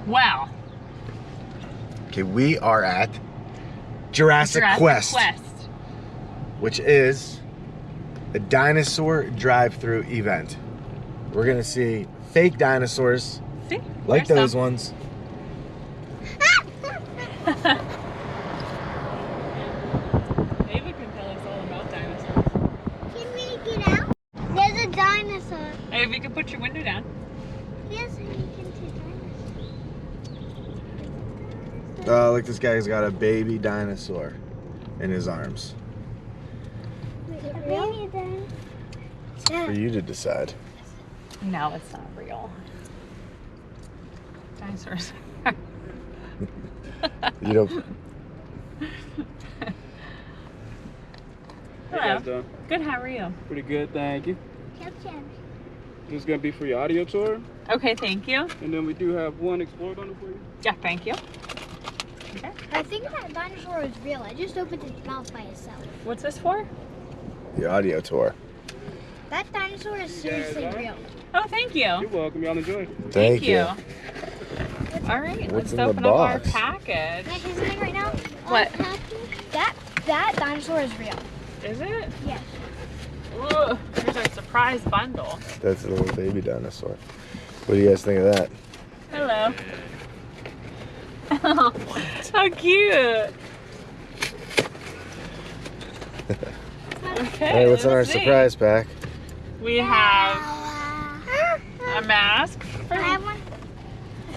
Wow. Okay, we are at Jurassic Quest, which is a dinosaur drive-through event. We're gonna see fake dinosaurs, like those ones. Ava can tell us all about dinosaurs. Can we get out? There's a dinosaur. Ava, you can put your window down. Yes, and you can see dinosaurs. Oh, look, this guy's got a baby dinosaur in his arms. Is it real? For you to decide. No, it's not real. Dinosaurs. You don't. Hey guys, doing? Good, how are you? Pretty good, thank you. Chub chub. This is gonna be for your audio tour, Okay, thank you. and then we do have one explored on it for you. Yeah, thank you. Okay. I think that dinosaur is real. I just opened its mouth by itself. What's this for? The audio tour. That dinosaur is seriously real. Oh, thank you. You're welcome. Y'all enjoy it. Thank you. All right, What's let's in the open up our box? package. Can I say something right now? What? That dinosaur is real. Is it? Yes. Ooh, here's our surprise bundle. That's a little baby dinosaur. What do you guys think of that? Hello. Oh, how cute. Okay. Hey, what's in our let's see. surprise pack? We have a mask. I have one.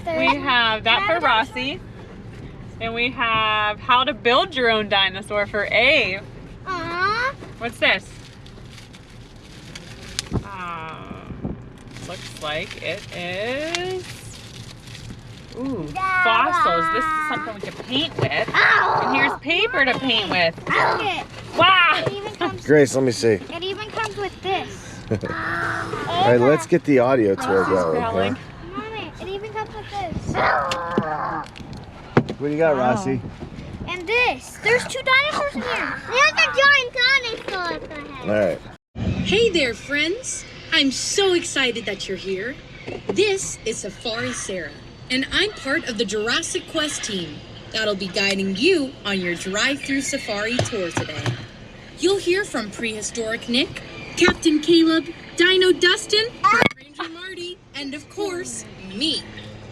We have that for Rossi. And we have how to build your own dinosaur for Ave. Aww. What's this? Looks like it is. Ooh, fossils. This is something we can paint with. And here's paper to paint with. Look it. Wow! It even comes. Grace, let me see. It even comes with this. All right, let's get the audio tour Rossi's going. growling. Okay? Mommy, it even comes with this. What do you got, Wow. Rossi? And this. There's two dinosaurs in here. There's a giant dinosaur. All right. Hey there, friends! I'm so excited that you're here. This is Safari Sarah, and I'm part of the Jurassic Quest team that'll be guiding you on your drive-through safari tour today. You'll hear from Prehistoric Nick, Captain Caleb, Dino Dustin, Ranger Marty, and of course, me.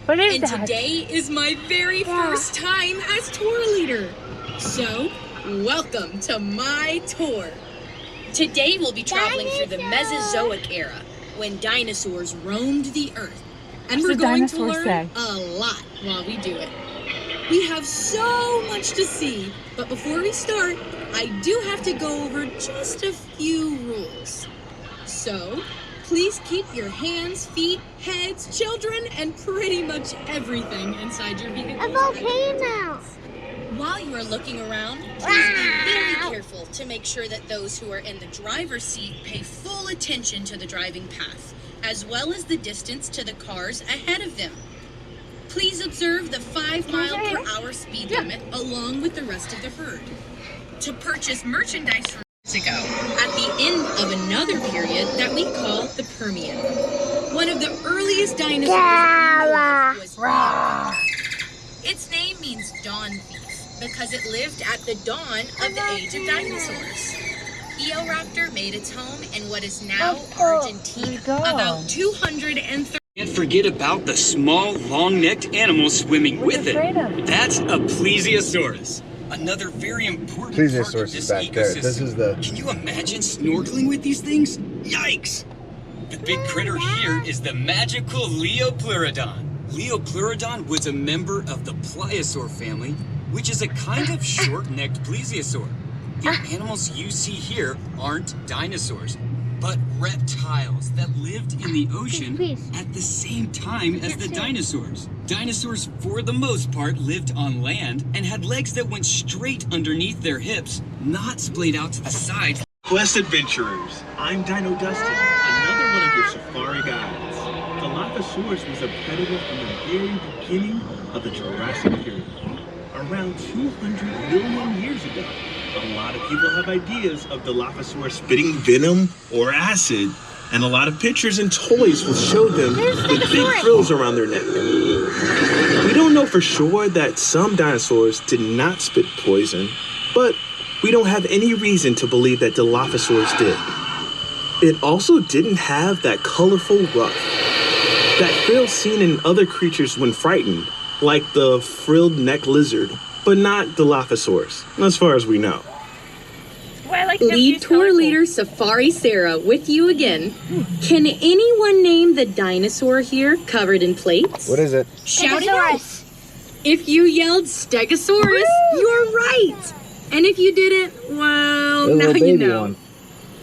What is And that? today is my very first time as tour leader. So, welcome to my tour. Today we'll be traveling through the Mesozoic era, when dinosaurs roamed the earth. And we're What's the going to dinosaur learn say? a lot while we do it. We have so much to see, but before we start, I do have to go over just a few rules. So, please keep your hands, feet, heads, children, and pretty much everything inside your vehicle. A volcano. While you are looking around, please be very careful to make sure that those who are in the driver's seat pay full attention to the driving path, as well as the distance to the cars ahead of them. Please observe the 5-mile-per-hour speed limit along with the rest of the herd. To purchase merchandise from Mexico at the end of another period that we call the Permian. One of the earliest dinosaurs we know of was Leopleuradon. Its name means dawn thief because it lived at the dawn of the age of dinosaurs. Raptor made its home in what is now Argentina, about 230. Can't forget about the small, long-necked animal swimming with it. That's a plesiosaurus. Another very important part of Plesiosaurus this is back there. ecosystem. This is the. Can you imagine snorkeling with these things? Yikes! The big critter here is the magical Leopleuradon. Leopleuradon was a member of the pliosaur family, which is a kind of short-necked plesiosaur. The animals you see here aren't dinosaurs, but reptiles that lived in the ocean at the same time as the dinosaurs. Dinosaurs, for the most part, lived on land and had legs that went straight underneath their hips, not splayed out to the side. Quest adventurers, I'm Dino Dustin, another one of your safari guides. Allosaurus was a predator from the very beginning of the Jurassic period, around 200 million years ago. A lot of people have ideas of the Allosaurus spitting venom or acid, and a lot of pictures and toys will show them with big frills around their neck. We for sure that some dinosaurs did not spit poison, but we don't have any reason to believe that Dilophosaurus did. It also didn't have that colorful ruff, that frill seen in other creatures when frightened, like the frilled neck lizard, but not Dilophosaurus, as far as we know. Well, I like Lead tour leader Safari Sarah with you again. Can anyone name the dinosaur here covered in plates? What is it? Shout it out. If you yelled Stegosaurus, you're right. And if you didn't, well, now you know. One.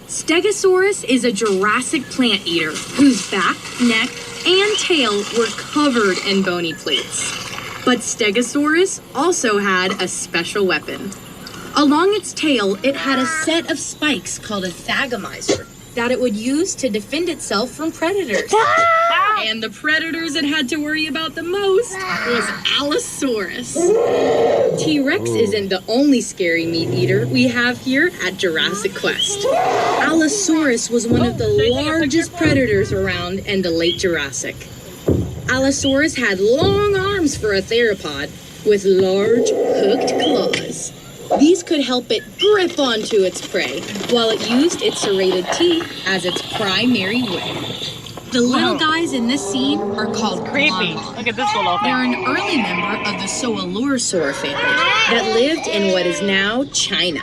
Stegosaurus is a Jurassic plant eater whose back, neck, and tail were covered in bony plates. But Stegosaurus also had a special weapon. Along its tail, it had a set of spikes called a thagomizer that it would use to defend itself from predators. And the predators it had to worry about the most was Allosaurus. T-Rex isn't the only scary meat eater we have here at Jurassic Quest. Allosaurus was one of the largest predators around in the late Jurassic. Allosaurus had long arms for a theropod with large hooked claws. These could help it grip onto its prey, while it used its serrated teeth as its primary weapon. The little guys in this scene are called Creepy. Look at this little thing. They're an early member of the Allosaurus family that lived in what is now China.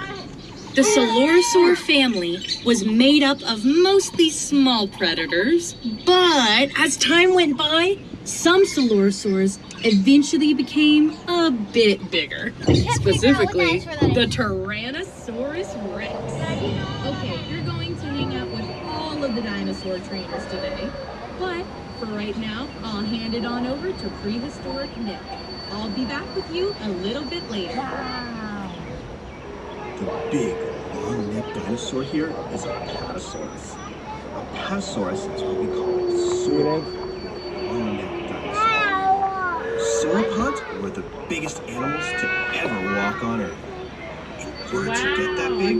The Allosaurus family was made up of mostly small predators, but as time went by, some Allosaurus eventually became a bit bigger. Specifically, the Tyrannosaurus Rex. Okay, you're going to hang out with all of the dinosaur trainers today, but for right now, I'll hand it on over to prehistoric Nick. I'll be back with you a little bit later. The big, long-necked dinosaur here is a Apatosaurus. Apatosaurus is what we call a long-necked dinosaur. Sauropods were the biggest animals to ever walk on Earth. In order to get that big,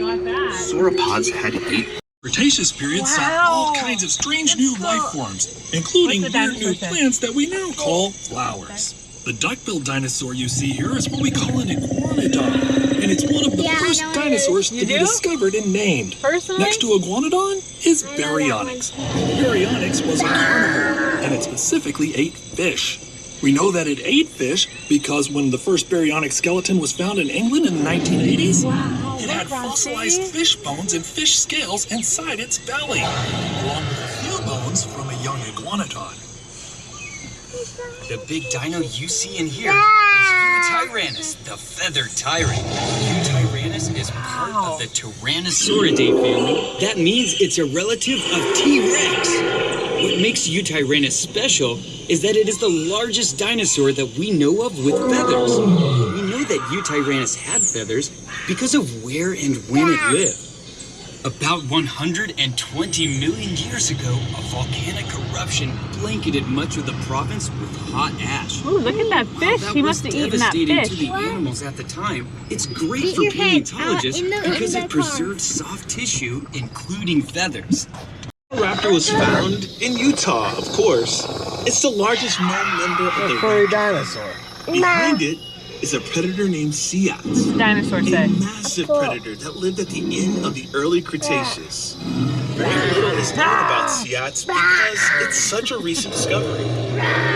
sauropods had to eat. Cretaceous period saw all kinds of strange new life forms, including weird new plants that we now call flowers. The duck-billed dinosaur you see here is what we call an iguanodon, and it's one of the first dinosaurs to be discovered and named. Next to iguanodon is Baryonyx. Baryonyx was a carnivore, and it specifically ate fish. We know that it ate fish because when the first baryonyx skeleton was found in England in the 1980s, it had fossilized fish bones and fish scales inside its belly, along with a few bones from a young iguanodon. The big dino you see in here is Tyrannus, the feathered tyrant. Tyrannus is part of the Tyrannosauridae family. That means it's a relative of T-Rex. What makes Tyrannus special is that it is the largest dinosaur that we know of with feathers. We know that Tyrannus had feathers because of where and when it lived. About 120 million years ago, a volcanic eruption blanketed much of the province with hot ash. Ooh, look at that fish. He must have eaten that devastating fish. to the animals at the time. It's great for paleontologists because it preserves soft tissue, including feathers. Raptor was found in Utah, of course. It's the largest known member of the furry dinosaur. Behind it is a predator named Seats. What's the dinosaur say? A massive predator that lived at the end of the early Cretaceous. Very little is known about Seats because it's such a recent discovery.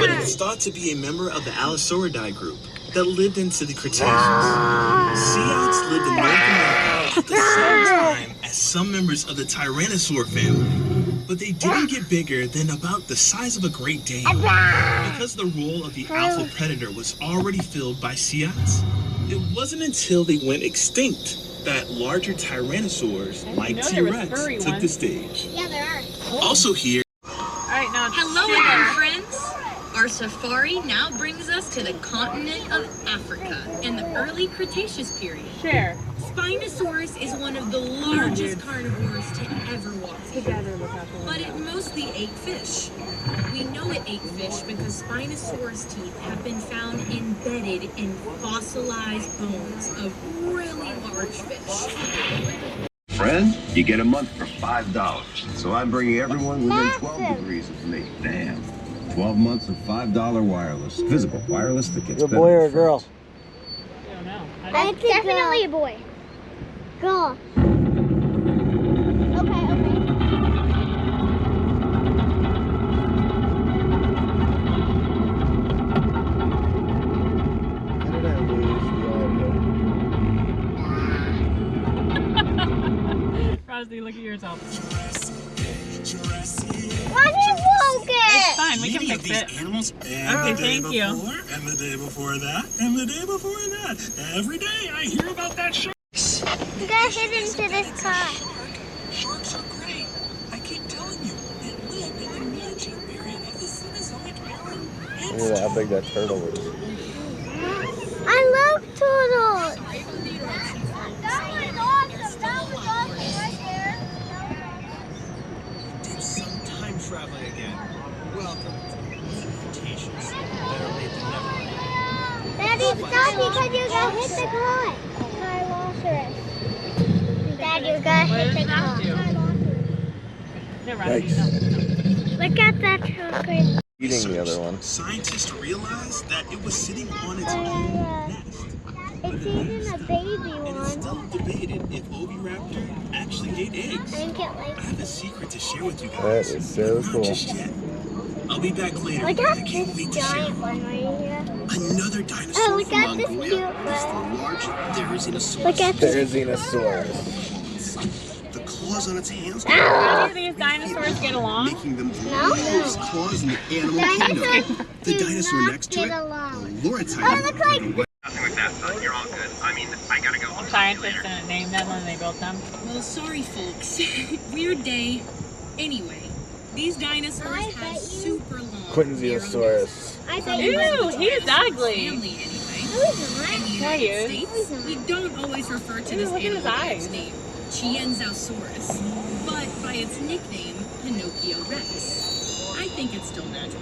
But it's thought to be a member of the Allosauridae group that lived into the Cretaceous. Seats lived in North America at the same time as some members of the Tyrannosaur family. But they didn't get bigger than about the size of a Great Dane. Because the role of the alpha predator was already filled by Seats, it wasn't until they went extinct that larger tyrannosaurs like T-Rex took the stage. Yeah, there are. Also here. Alright, now Hello again, friends. Our safari now brings us to the continent of Africa in the early Cretaceous period. share. Spinosaurus is one of the largest carnivores to ever walk together, but it mostly ate fish. We know it ate fish because Spinosaurus teeth have been found embedded in fossilized bones of really large fish. Friend, you get a month for $5. So I'm bringing everyone within 12 degrees of me. Damn. 12 months of $5 wireless. Visible wireless that gets You a better boy or a with girl? friends. I don't know. It's definitely a boy. Girl. Okay. How did I lose the audio? Rosy, look at yourself. Why did you broke It's it? fine, we can Many of fix these it. animals Okay, thank you. And the day before that, and the day before that. Every day I hear about that shark. You gotta hit into this car. Sharks are great. I keep telling you, they live in the Neogen period of the Cenozoic era. Look at how big that turtle is. I love turtles. That was awesome. That was awesome right there. Did some time traveling again. Welcome to Cretaceous. Better late than never. Daddy, stop because you got hit the car. Allosaurus. Dad, you got What hit the does that car. do? No, Rosy, no. Look at that chocolate. Eating the other one. Scientists realized that it was sitting on its own nest. It's even a baby And it's one. still debated if Raptor actually ate eggs. I didn't get I like. have a secret to share with you That guys. is so Not cool. just yet. I'll be back later. Look I at can't this wait to share. giant one right here. Another dinosaur Oh, look from at this Mongolia cute is the one. large Therizinosaurus. Look at this. Therizinosaurus. The claws on its hands How do these dinosaurs get along? making them the No. longest claws in the animal kingdom. Dinosaurs The do dinosaur not next to get it, along. Leurodon. Oh, look like. Nothing like that, son. You're all good. I mean, I gotta go. The scientists didn't name them when they built them. Well, sorry, folks. Weird day. Anyway, these dinosaurs I had bet you- super long. Quinziosaurus. I bet Ew, you. he's ugly. Family, anyway. Who's In the Yeah, he United is. States, we don't always refer to Ew, this look at his animal by its eyes. name, Chienzosaurus, but by its nickname, Pinocchio Rex. I think it's still natural.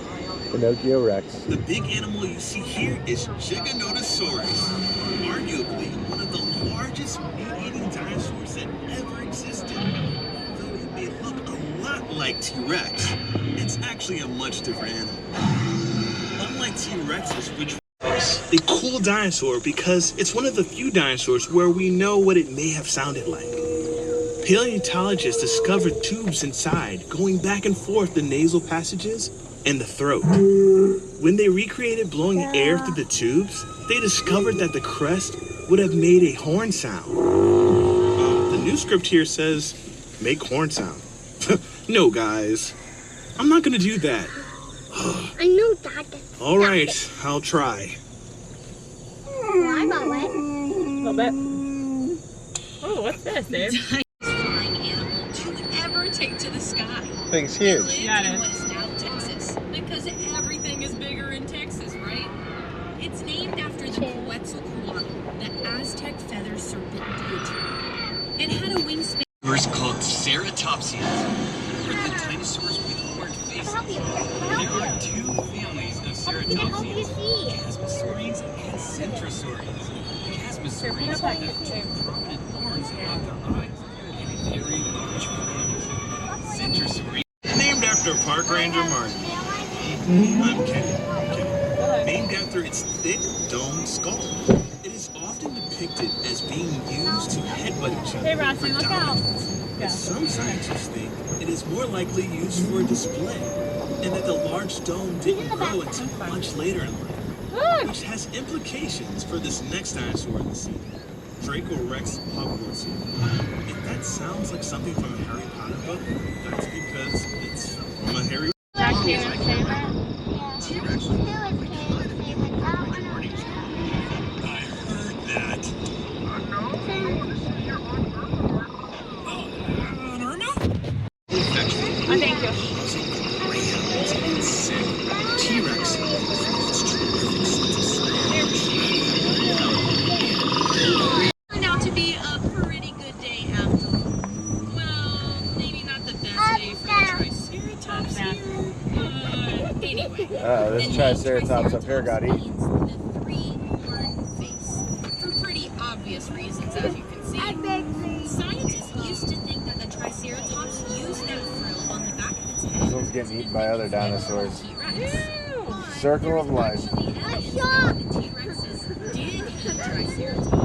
Pinocchio Rex. The big animal you see here is Giganotosaurus, arguably one of the largest meat-eating dinosaurs that ever existed. Though it may look a lot like T-Rex, it's actually a much different animal. Unlike T-Rexes, which was a cool dinosaur because it's one of the few dinosaurs where we know what it may have sounded like. Paleontologists discovered tubes inside, going back and forth the nasal passages and the throat. When they recreated blowing air through the tubes, they discovered that the crest would have made a horn sound. The new script here says, make horn sound. No, guys. I'm not gonna do that. I know that. All right, I'll try. Why not wet? A little bit. Oh, what's this, Dave? Flying animal to ever take to the sky. Thing's It huge. lived Yeah, it in is. what is now Texas, because everything is bigger in Texas, right? It's named after the Quetzalcoatl, the Aztec feather serpent deity. It had a wingspan. Dinosaurs called ceratopsians, or the dinosaurs with horned faces. Help you. There are two families of Help you ceratopsians, see. Chasmosaurians and Centrosaurians. Chasmosaurians have two prominent horns above their eyes and very large fangs. Centrosaurians Named after Park Ranger Martin. I'm kidding. Named after its thick, domed skull. It is often depicted as being used to headbutt each other. Hey, Rossi, for look out. dominance. Yeah. But some scientists think it is more likely used for display, and that the large dome didn't grow until much later in life, which has implications for this next dinosaur in the scene, Dracorex hogwartsi. If that sounds like something from a Harry Potter book, that's because it's from a Harry Jack Taylor's favorite? T-Rex. Who is Taylor's favorite? That one or I heard that. Oh, thank you. T-Rex. Turned out to be a pretty good day after all. Well, maybe not the best day for the Triceratops here, but anyway. This Triceratops up here got eaten. The three-horned face. For pretty obvious reasons, as you can see. Scientists used to think that the Triceratops used that frill on the back of its head. This one's getting eaten by other dinosaurs. T-Rex. Circle of life. Actually, the T-Rexes did eat Triceratops.